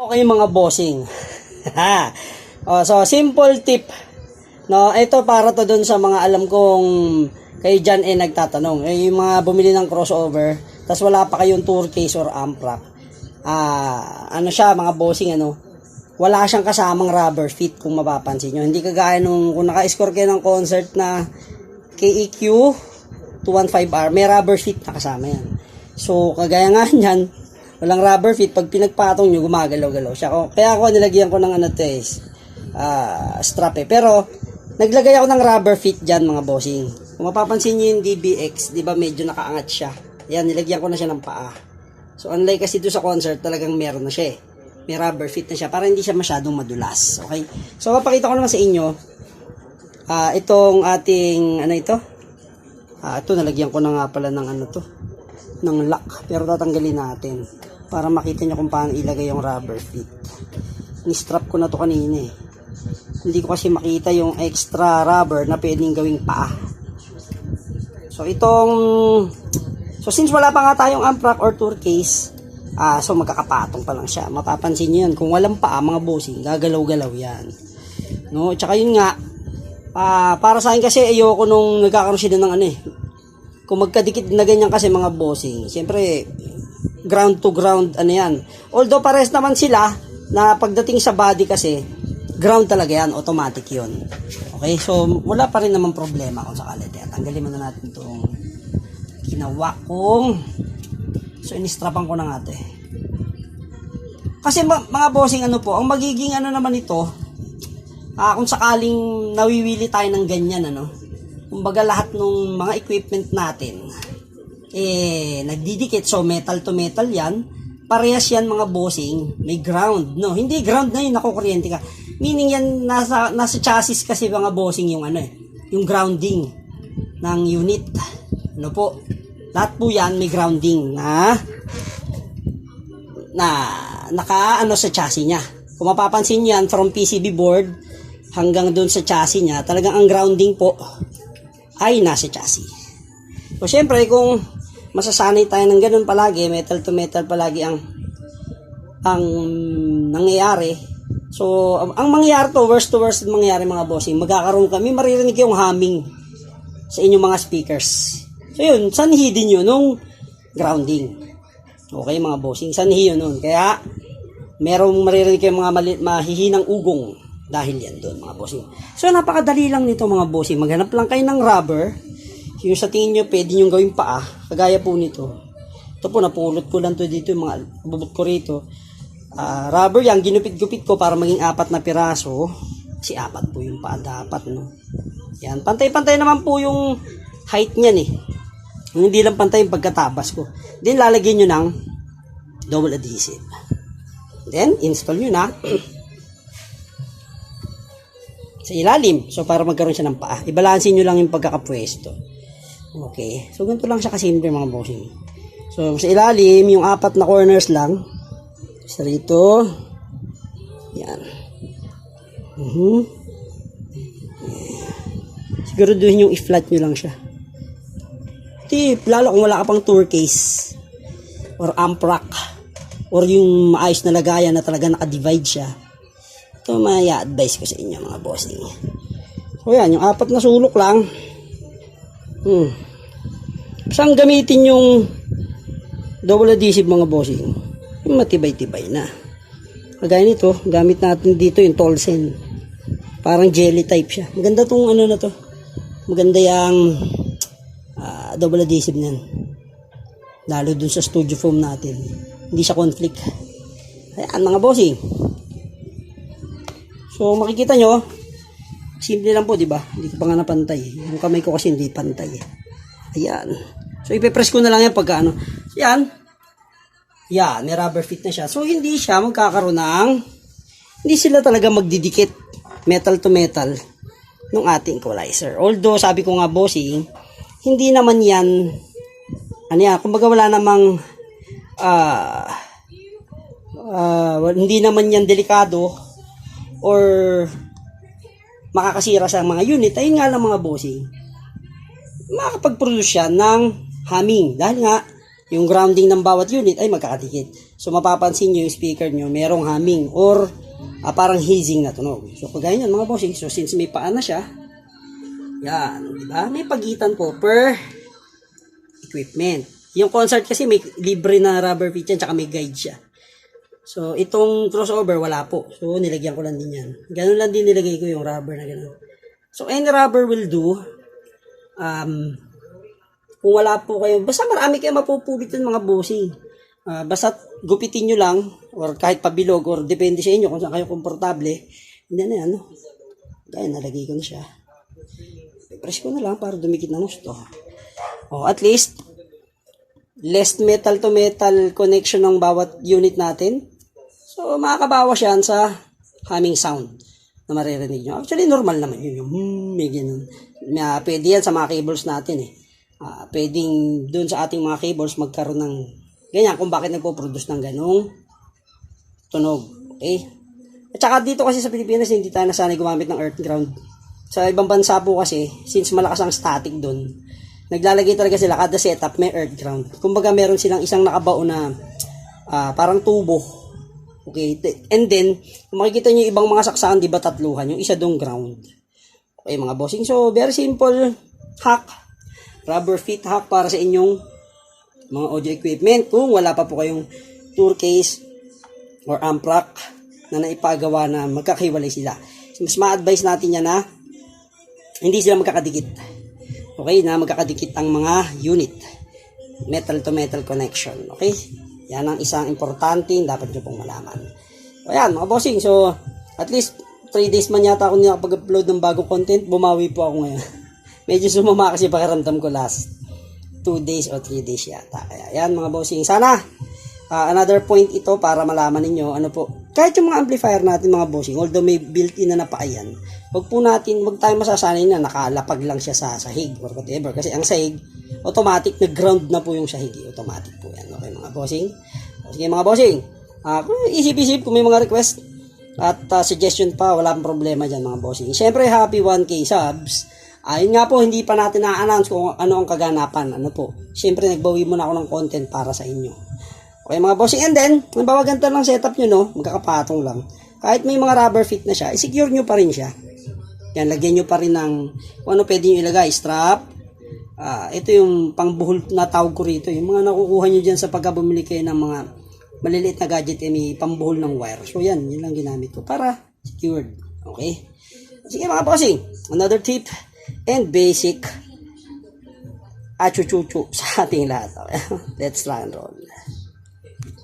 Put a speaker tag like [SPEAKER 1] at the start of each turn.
[SPEAKER 1] Okay mga bossing. So simple tip. No, ito para to doon sa mga alam kong kayo dyan nagtatanong. Yung mga bumili ng crossover, tas wala pa kayong tour case or amp rack. Ano siya mga bossing wala siyang kasamang rubber feet kung mapapansin nyo. Hindi kagaya nung kung naka-score kayo ng concert na KEQ 215R, may rubber feet na kasama yan. So kagaya nga niyan, walang rubber feet, pag pinagpatong nyo, gumagalaw-galaw siya. Kaya ako nilagyan ko ng strap Pero, naglagay ako ng rubber feet dyan mga bossing. Kung mapapansin nyo yung DBX, di ba medyo nakaangat siya. Yan, nilagyan ko na siya ng paa. So, unlike kasi doon sa concert, talagang meron na siya May rubber feet na siya para hindi siya masyadong madulas. Okay? So, papakita ko naman sa inyo, itong ating, ito, nalagyan ko na nga pala ng ng lock. Pero tatanggalin natin para makita nyo kung paano ilagay yung rubber feet. Ni-strap ko na to kanina Hindi ko kasi makita yung extra rubber na pwedeng gawing paa. So since wala pa nga tayong amp rack or tour case, so magkakapatong pa lang siya. Mapapansin nyo yan, kung walang paa mga bossing, gagalaw-galaw yan. No, tsaka yun nga, para sa akin kasi ayoko nung nagkakaroon sila ng kung magkadikit na ganyan kasi mga bossing, siyempre ground to ground yan. Although pares naman sila na pagdating sa body kasi ground talaga yan, automatic yun. Okay, so wala pa rin naman problema kung sakali. Tanggalin muna natin itong ginawa kong inistrapan ko na nga kasi mga bossing ang magiging naman ito, kung sakaling nawiwili tayo ng ganyan kumbaga lahat ng mga equipment natin nagdidikit, so metal to metal yan, parehas yan mga bossing, may ground, hindi ground na yun, nakukuryente ka, meaning yan nasa chassis kasi mga bossing yung yung grounding ng unit, lahat po yan may grounding na naka sa chassis nya. Kung mapapansin nyo yan, from PCB board hanggang dun sa chassis nya, talagang ang grounding po ay nasa chassis. So syempre kung masasanay tayo ng ganun palagi, metal to metal palagi ang nangyayari. So ang mangyayari worst to worst mangyayari mga bossing, magkakaroon kami, maririnig yung humming sa inyong mga speakers. So yun, sanhi din yun nung grounding. Okay mga bossing, sanhi yun nun. Kaya merong maririnig kayong mga mahihinang ugong dahil yan doon mga bossing. So napakadali lang nito mga bossing, maghanap lang kayo ng rubber, yung sa tingin nyo pwede nyo gawing paa, kagaya po nito. Ito po, napulot ko lang to dito, yung mga bubot ko rito. Rubber yan, ginupit-gupit ko para maging 4 na piraso. Kasi 4 po yung paa dapat, Yan, pantay-pantay naman po yung height niyan Hindi lang pantay yung pagkatabas ko. Then lalagyan nyo ng double adhesive. Then install nyo na sa ilalim. So para magkaroon siya ng paa. Ibalansin nyo lang yung pagkakapwesto. Okay. So ganito lang siya kasimple mga bossing. So sa ilalim, yung 4 na corners lang. Isa rito. Yan. Siguraduhin yung i-flat nyo lang siya. Lalo kung wala ka pang tour case or amp rack or yung maayos na lagayan na talaga naka-divide siya, ito advice ko sa inyo mga bossing. So yan, yung 4 na sulok lang. Saan gamitin yung double adhesive mga bossing? Yung matibay-tibay na. Kagaya nito, gamit natin dito yung Tolsen. Parang jelly type siya. Maganda tong na to. Maganda yung double adhesive niyan. Lalo dun sa studio foam natin. Hindi siya conflict. Ayan mga bossing. So makikita nyo, simple lang po, di ba? Hindi ko pa nga napantay. Yung kamay ko kasi hindi pantay. Ayan. So ipe-press ko na lang yan pagka Yan. Yan, may rubber fit na siya. So hindi siya magkakaroon ng, hindi sila talaga magdidikit metal to metal ng ating equalizer. Although sabi ko nga bossing, hindi naman yan, kumbaga wala namang, hindi naman yan delikado or makakasira sa mga unit. Ayun nga lang mga bossing, makakapag-produce siya ng humming. Dahil nga, yung grounding ng bawat unit ay magkakadikit. So mapapansin nyo yung speaker nyo merong humming or parang hissing na tunog. So kagaya yan mga bossing, so since may paan na siya, yan, di ba? May pagitan po per equipment. Yung concert kasi may libre na rubber feet yan, tsaka may guide siya. So itong crossover wala po. So nilagyan ko lang din yan. Ganun lang din nilagay ko yung rubber na ganun. So any rubber will do. Kung wala po kayo, basta marami kayo mapupulot yung mga bossing. Basta gupitin nyo lang, or kahit pabilog, or depende sa inyo kung saan kayo komportable. Hindi na yan, no? Gaya, nalagay ko na siya. Press ko na lang para dumikit ng gusto. O, at least, less metal to metal connection ng bawat unit natin. So, makakabawas yan sa humming sound na maririnig nyo. Actually, normal naman yun. Yung may ganun. Pwede yan sa mga cables natin eh. Pwedeng dun sa ating mga cables magkaroon ng ganyan kung bakit nagpo-produce ng ganong tunog. Okay? At saka dito kasi sa Pilipinas hindi tayo nasanay gumamit ng earth ground. Sa ibang bansa po kasi, since malakas ang static dun, naglalagay talaga sila kada setup may earth ground. Kumbaga meron silang isang nakabaon na parang tubo. Okay? And then, kung makikita nyo yung ibang mga saksakan, di ba tatluhan? Yung isa dong ground. Okay mga bossing. So, very simple hack. Rubber feet hack para sa inyong mga audio equipment kung wala pa po kayong tour case or amp rack na naipagawa na magkakahiwalay sila. So, mas ma-advise natin yan na hindi sila magkakadikit. Okay, na magkakadikit ang mga unit. Metal to metal connection. Okay, yan ang isang importante dapat nyo pong malaman. So, ayan mga bossing. So, at least 3 days man yata ako nakapag-upload ng bagong content. Bumawi po ako ngayon. Medyo sumama kasi pakiramdam ko last 2 days o 3 days yata. Kaya yan mga bossing. Sana another point ito para malaman ninyo ano po. Kahit yung mga amplifier natin mga bossing, although may built-in na napaayan, wag tayo masasanay na nakalapag lang siya sa sahig or whatever. Kasi ang sahig, automatic nag-ground na po yung sahig. Automatic po yan. Okay mga bossing? Sige mga bossing. Isip-isip kung may mga request at suggestion pa, wala pang problema dyan mga bossing. Siyempre, happy 1K subs. Ayun nga po, hindi pa natin na-announce kung ano ang kaganapan. Ano po, siyempre nagbawi muna ako ng content para sa inyo. Okay mga bossing, and then, halimbawa ganito lang setup nyo, no? Magkakapatong lang. Kahit may mga rubber fit na siya, i-secure nyo pa rin siya. Yan, lagyan nyo pa rin ng, kung ano pwede nyo ilagay, strap. Ito yung pangbuhol na tawag ko rito. Yung mga nakukuha nyo dyan sa pagkabumili kayo ng mga maliliit na gadget, may pambuhol ng wire. So yan, yun lang ginamit ko para secured. Okay? Sige mga bossing, another tip and basic achuchuchu sa ating lahat. Okay? Let's rock and roll.